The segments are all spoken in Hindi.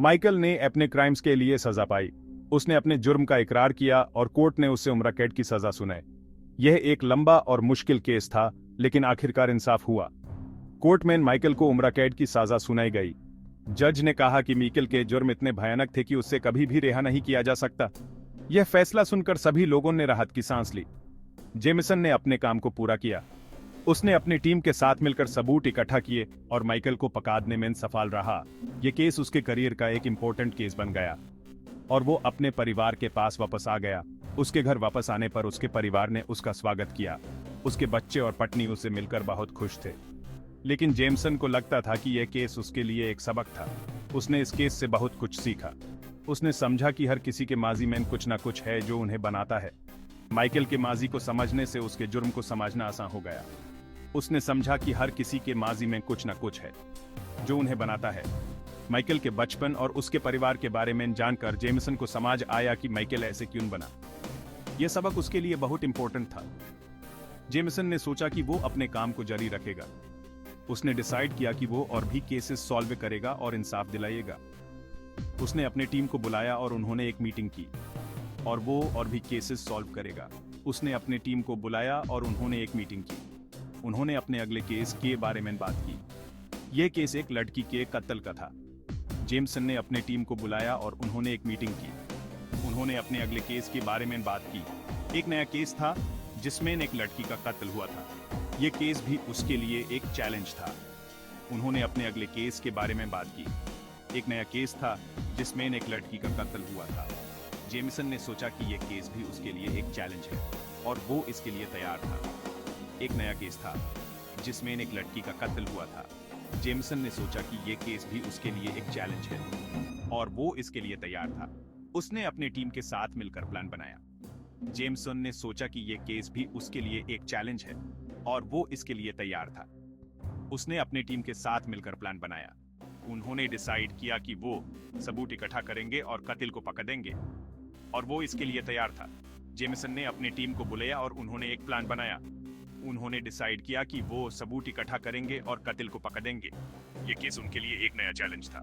माइकल ने अपने क्राइम्स के लिए सजा पाई। उसने अपने जुर्म का इकरार किया और कोर्ट ने उसे उम्र कैद की सजा सुनाई। यह एक लंबा और मुश्किल केस था, लेकिन आखिरकार इंसाफ हुआ। कोर्ट में माइकल को उम्र कैद की सजा सुनाई गई। जज ने कहा कि माइकल के जुर्म इतने भयानक थे कि उससे कभी भी रिहा नहीं किया जा सकता। यह फैसला सुनकर सभी लोगों ने राहत की सांस ली। जेमिसन ने अपने काम को पूरा किया। उसने अपनी टीम के साथ मिलकर सबूत इकट्ठा किए और माइकल को पकड़ने में सफल रहा। यह केस उसके करियर का एक इंपॉर्टेंट केस बन गया और वो अपने परिवार के पास वापस आ गया। उसके घर वापस आने पर उसके परिवार ने उसका स्वागत किया। उसके बच्चे और पत्नी उससे मिलकर बहुत खुश थे। लेकिन जेमसन को लगता था कि यह केस उसके लिए एक सबक था। उसने इस केस से बहुत कुछ सीखा। उसने समझा कि हर किसी के माजी में कुछ ना कुछ है जो उन्हें बनाता है। माइकल के माजी को समझने से उसके जुर्म को समझना आसान हो गया। उसने समझा कि हर किसी के माजी में कुछ ना कुछ है जो उन्हें बनाता है। माइकल के बचपन और उसके परिवार के बारे में जानकर जेमिसन को समझ आया कि माइकल ऐसे क्यों बना। यह सबक उसके लिए बहुत इंपॉर्टेंट था। जेमिसन ने सोचा कि वो अपने काम को जारी रखेगा। उसने डिसाइड किया कि वो और भी केसेस सॉल्व करेगा और इंसाफ दिलाएगा। उसने अपनी टीम को बुलाया और उन्होंने एक मीटिंग की और वो और भी केसेस सॉल्व करेगा। उसने अपनी टीम को बुलाया और उन्होंने एक मीटिंग की। उन्होंने अपने अगले केस के बारे में बात की। यह केस एक लड़की के कत्ल का था। जेमसन ने अपनी टीम को बुलाया और उन्होंने एक मीटिंग की। उन्होंने अपने अगले केस के बारे में बात की। एक नया केस था जिसमें एक लड़की का कत्ल हुआ था। यह केस भी उसके लिए एक चैलेंज था। उन्होंने अपने अगले केस के बारे में बात की। एक नया केस था जिसमें एक लड़की का कत्ल हुआ था। जेमिसन ने सोचा कि यह केस भी उसके लिए एक चैलेंज है और वो इसके लिए तैयार था। एक नया केस था जिसमें एक लड़की का कत्ल हुआ था। जेमिसन ने सोचा कि यह केस भी उसके लिए एक चैलेंज है और वो इसके लिए तैयार था। उसने अपनी टीम के साथ मिलकर प्लान बनाया। जेमिसन ने सोचा कि यह केस भी उसके लिए एक चैलेंज है और वो इसके लिए तैयार था। उसने अपनी टीम के साथ मिलकर प्लान बनाया। उन्होंने डिसाइड किया कि वो सबूत इकट्ठा करेंगे और कत्ल को पकड़ेंगे और वो इसके लिए तैयार था। जेमिसन ने अपनी टीम को बुलाया और उन्होंने एक प्लान बनाया। उन्होंने डिसाइड किया कि वो सबूत इकट्ठा करेंगे और कत्ल को पकड़ेंगे। यह केस उनके लिए एक नया चैलेंज था।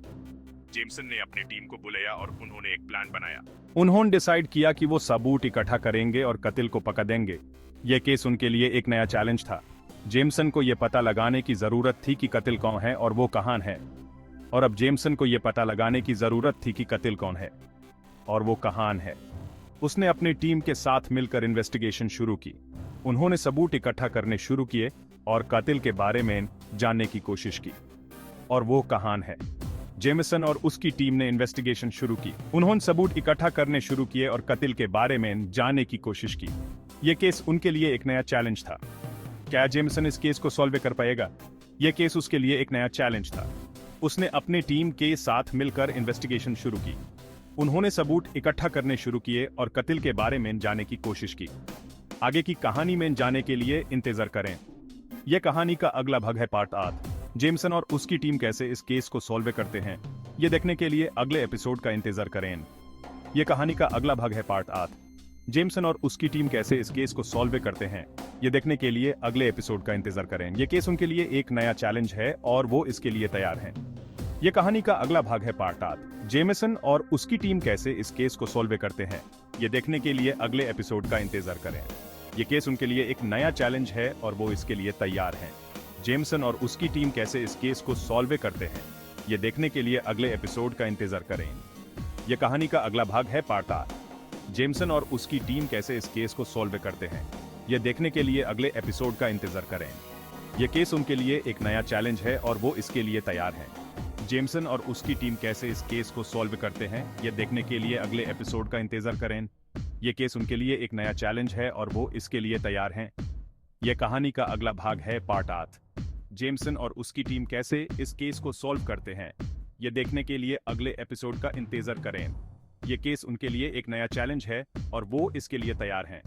जेमसन ने अपनी टीम को बुलाया और उन्होंने एक प्लान बनाया। उन्होंने डिसाइड किया कि वो सबूत इकट्ठा करेंगे और कत्ल को पकड़ेंगे। यह केस उनके लिए एक नया चैलेंज था। जेमसन को यह पता लगाने की जरूरत थी कि कत्ल कौन है और वो कहां है। और अब जेमसन को यह पता लगाने की जरूरत थी कि कत्ल कौन है और वो कहां है। उसने अपनी टीम के साथ मिलकर इन्वेस्टिगेशन शुरू की। उन्होंने सबूत इकट्ठा करने शुरू किए और कत्ल के बारे में जानने की कोशिश की और वो कहां है। जेमिसन और उसकी टीम ने इन्वेस्टिगेशन शुरू की। उन्होंने सबूत इकट्ठा करने शुरू किए और कत्ल के बारे में जानने की कोशिश की। यह केस उनके लिए एक नया चैलेंज था। क्या जेमिसन इस केस को सॉल्व कर पाएगा? यह केस उसके लिए एक नया चैलेंज था। उसने अपनी टीम के साथ मिलकर इन्वेस्टिगेशन शुरू की। उन्होंने सबूत इकट्ठा करने शुरू किए और कत्ल के बारे में जानने की कोशिश की। आगे की कहानी में जाने के लिए इंतजार करें। यह कहानी का अगला भाग है पार्ट 8। जेमसन और उसकी टीम कैसे इस केस को सॉल्व करते हैं, यह देखने के लिए अगले एपिसोड का इंतजार करें। यह कहानी का अगला भाग है पार्ट 8। जेमसन और उसकी टीम कैसे इस केस को सॉल्व करते हैं, यह देखने के लिए अगले एपिसोड का इंतजार करें। यह केस उनके लिए एक नया चैलेंज है और वो इसके लिए तैयार हैं। यह कहानी का अगला भाग है पार्ट 8। जेमिसन और उसकी टीम कैसे इस केस को सॉल्व करते हैं, यह देखने के लिए अगले एपिसोड का इंतजार करें। यह केस उनके लिए एक नया चैलेंज है और वो इसके लिए तैयार हैं। जेमिसन और उसकी टीम कैसे इस केस को सॉल्व करते हैं, यह देखने के लिए अगले एपिसोड का इंतजार करें। यह कहानी का अगला भाग है पार्ट 8। जेमिसन और उसकी टीम कैसे इस केस को सॉल्व करते हैं, यह देखने के लिए अगले एपिसोड का इंतजार करें। यह केस उनके लिए एक नया चैलेंज है और वो इसके लिए तैयार हैं। जेमसन और उसकी टीम कैसे इस केस को सॉल्व करते हैं, यह देखने के लिए अगले एपिसोड का इंतजार करें। यह केस उनके लिए एक नया चैलेंज है और वो इसके लिए तैयार हैं। यह कहानी का अगला भाग है पार्ट 8। जेमसन और उसकी टीम कैसे इस केस को सॉल्व करते हैं, यह देखने के लिए अगले एपिसोड का इंतजार करें। यह केस उनके लिए एक नया चैलेंज है और वो इसके लिए तैयार हैं।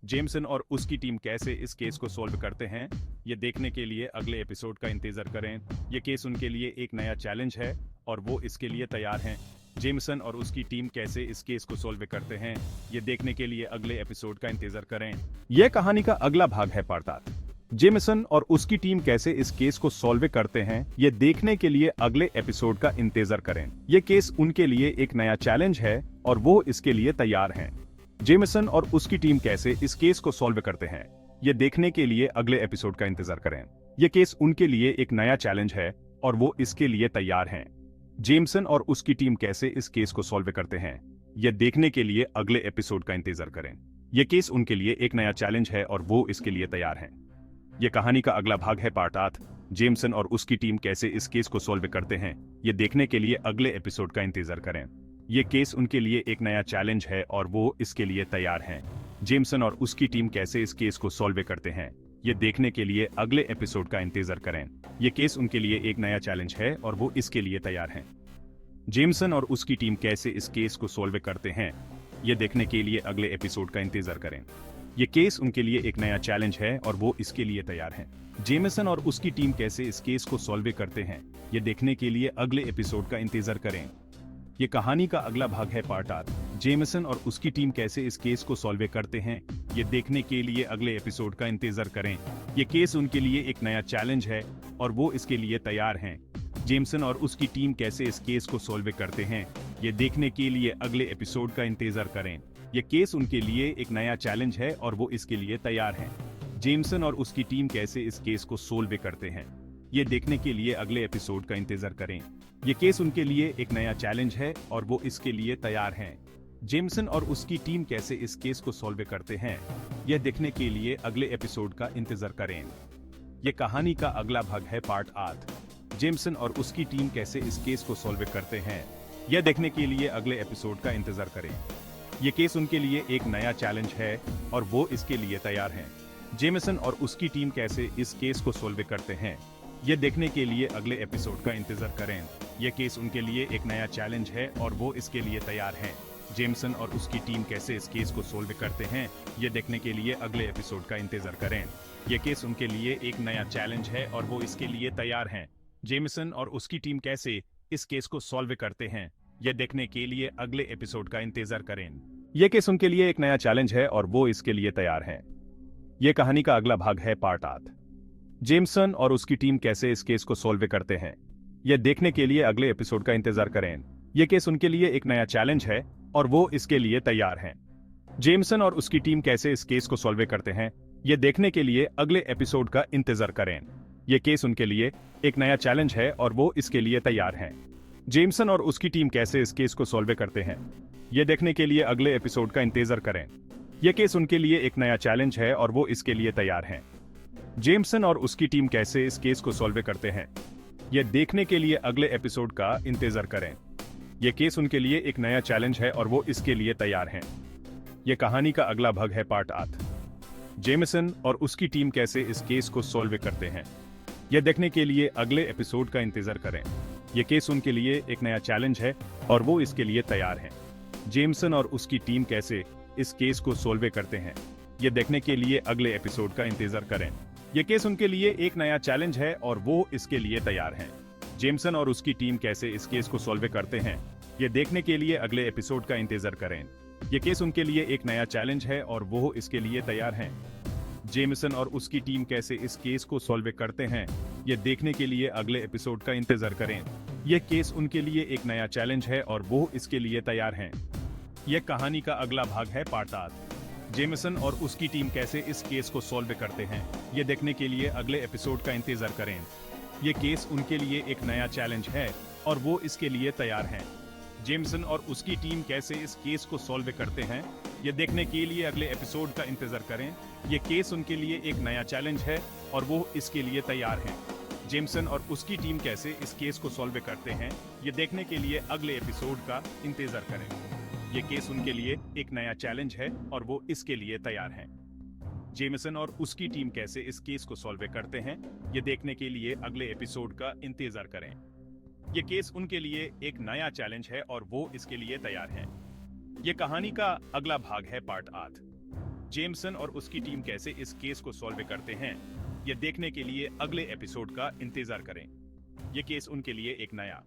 जेमसन और उसकी टीम कैसे इस केस को सॉल्व करते हैं, यह देखने के लिए अगले एपिसोड का इंतजार करें। यह केस उनके लिए एक नया चैलेंज है और वो इसके लिए तैयार हैं। जेमसन और उसकी टीम कैसे इस केस को सॉल्व करते हैं, यह देखने के लिए अगले एपिसोड का इंतजार करें। यह कहानी का अगला भाग है पार्ट 8। जेमिसन और उसकी टीम कैसे इस केस को सॉल्व करते हैं, ये देखने के लिए अगले एपिसोड का इंतजार करें। ये केस उनके लिए एक नया चैलेंज है और वो इसके लिए तैयार हैं। जेमिसन और उसकी टीम कैसे इस केस को सॉल्व करते हैं, ये देखने के लिए अगले एपिसोड का इंतजार करें। ये केस उनके लिए एक नया चैलेंज है और वो इसके लिए तैयार हैं। जेमिसन और उसकी टीम कैसे इस केस को सॉल्व करते हैं, ये देखने के लिए अगले एपिसोड का इंतजार करें। ये केस उनके लिए एक नया चैलेंज है और वो इसके लिए तैयार हैं। ये कहानी का अगला भाग है पार्ट 8। जेमिसन और उसकी टीम कैसे इस केस को सॉल्व करते हैं, ये देखने के लिए अगले एपिसोड का इंतजार करें। ये केस उनके लिए एक नया चैलेंज है और वो इसके लिए तैयार हैं। जेमिसन और उसकी टीम कैसे इस केस को सॉल्व करते हैं, ये देखने के लिए अगले एपिसोड का इंतजार करें। ये केस उनके लिए एक नया चैलेंज है और वो इसके लिए तैयार हैं। जेमिसन और उसकी टीम कैसे इस केस को सॉल्व करते हैं, ये देखने के लिए अगले एपिसोड का इंतजार करें। ये केस उनके लिए एक नया चैलेंज है और वो इसके लिए तैयार हैं। जेमिसन और उसकी टीम कैसे इस केस को सॉल्व करते हैं, ये देखने के लिए अगले एपिसोड का इंतजार करें। ये कहानी का अगला भाग है पार्ट 8। जेमिसन और उसकी टीम कैसे इस केस को सॉल्व करते हैं, ये देखने के लिए अगले एपिसोड का इंतजार करें। ये केस उनके लिए एक नया चैलेंज है और वो इसके लिए तैयार हैं। जेमिसन और उसकी टीम कैसे इस केस को सॉल्व करते हैं, ये देखने के लिए अगले एपिसोड का इंतजार करें। ये केस उनके लिए एक नया चैलेंज है और वो इसके लिए तैयार हैं। जेमिसन और उसकी टीम कैसे इस केस को सॉल्व करते हैं, ये देखने के लिए अगले एपिसोड का इंतजार करें। ये केस उनके लिए एक नया चैलेंज है और वो इसके लिए तैयार हैं। जेमिसन और उसकी टीम कैसे इस केस को सॉल्व करते हैं, यह देखने के लिए अगले एपिसोड का इंतजार करें। ये कहानी का अगला भाग है पार्ट 8। जेमिसन और उसकी टीम कैसे इस केस को सॉल्व करते हैं, यह देखने के लिए अगले एपिसोड का इंतजार करें। ये केस उनके लिए एक नया चैलेंज है और वो इसके लिए तैयार हैं। जेमिसन और उसकी टीम कैसे इस केस को सॉल्व करते हैं, यह देखने के लिए अगले एपिसोड का इंतजार करें। यह केस उनके लिए एक नया चैलेंज है और वो इसके लिए तैयार हैं। जेमिसन और उसकी टीम कैसे इस केस को सॉल्व करते हैं, यह देखने के लिए अगले एपिसोड का इंतजार करें। यह केस उनके लिए एक नया चैलेंज है और वो इसके लिए तैयार हैं। जेमिसन और उसकी टीम कैसे इस केस को सॉल्व करते हैं, यह देखने के लिए अगले एपिसोड का इंतजार करें। यह केस उनके लिए एक नया चैलेंज है और वो इसके लिए तैयार हैं। यह कहानी का अगला भाग है पार्ट 8। जेमिसन और उसकी टीम कैसे इस केस को सॉल्व करते हैं, यह देखने के लिए अगले एपिसोड का इंतजार करें। यह केस उनके लिए एक नया चैलेंज है और वो इसके लिए तैयार हैं। जेमिसन और उसकी टीम कैसे इस केस को सॉल्व करते हैं, यह देखने के लिए अगले एपिसोड का इंतजार करें। यह केस उनके लिए एक नया चैलेंज है और वो इसके लिए तैयार हैं। जेमिसन और उसकी टीम कैसे इस केस को सॉल्व करते हैं, यह देखने के लिए अगले एपिसोड का इंतजार करें। यह केस उनके लिए एक नया चैलेंज है और वो इसके लिए तैयार हैं। जेमिसन और उसकी टीम कैसे इस केस को सॉल्व करते हैं, यह देखने के लिए अगले एपिसोड का इंतजार करें। यह केस उनके लिए एक नया चैलेंज है और वो इसके लिए तैयार हैं। यह कहानी का अगला भाग है पार्ट 8। जेमिसन और उसकी टीम कैसे इस केस को सॉल्व करते हैं, यह देखने के लिए अगले एपिसोड का इंतजार करें। यह केस उनके लिए एक नया चैलेंज है और वो इसके लिए तैयार हैं। जेमिसन और उसकी टीम कैसे इस केस को सॉल्व करते हैं, यह देखने के लिए अगले एपिसोड का इंतजार करें। यह केस उनके लिए एक नया चैलेंज है और वो इसके लिए तैयार हैं। जेमिसन और उसकी टीम कैसे इस केस को सॉल्व करते हैं, यह देखने के लिए अगले एपिसोड का इंतजार करें। यह केस उनके लिए एक नया चैलेंज है और वो इसके लिए तैयार हैं। जेमिसन और उसकी टीम कैसे इस केस को सॉल्व करते हैं, यह देखने के लिए अगले एपिसोड का इंतजार करें। यह केस उनके लिए एक नया चैलेंज है और वो इसके लिए तैयार हैं। यह कहानी का अगला भाग है पार्ट 8। जेमिसन और उसकी टीम कैसे इस केस को सॉल्व करते हैं, यह देखने के लिए अगले एपिसोड का इंतजार करें। यह केस उनके लिए एक नया चैलेंज है और वो इसके लिए तैयार हैं। जेमिसन और उसकी टीम कैसे इस केस को सॉल्व करते हैं, यह देखने के लिए अगले एपिसोड का इंतजार करें। यह केस उनके लिए एक नया चैलेंज है और वो इसके लिए तैयार हैं। जेमिसन और उसकी टीम कैसे इस केस को सॉल्व करते हैं, यह देखने के लिए अगले एपिसोड का इंतजार करें। यह केस उनके लिए एक नया चैलेंज है और वो इसके लिए तैयार हैं। जेमिसन और उसकी टीम कैसे इस केस को सॉल्व करते हैं, यह देखने के लिए अगले एपिसोड का इंतजार करें। यह केस उनके लिए एक नया चैलेंज है और वो इसके लिए तैयार हैं। यह कहानी का अगला भाग है पार्ट 8। जेमिसन और उसकी टीम कैसे इस केस को सॉल्व करते हैं, यह देखने के लिए अगले एपिसोड का इंतजार करें। यह केस उनके लिए एक नया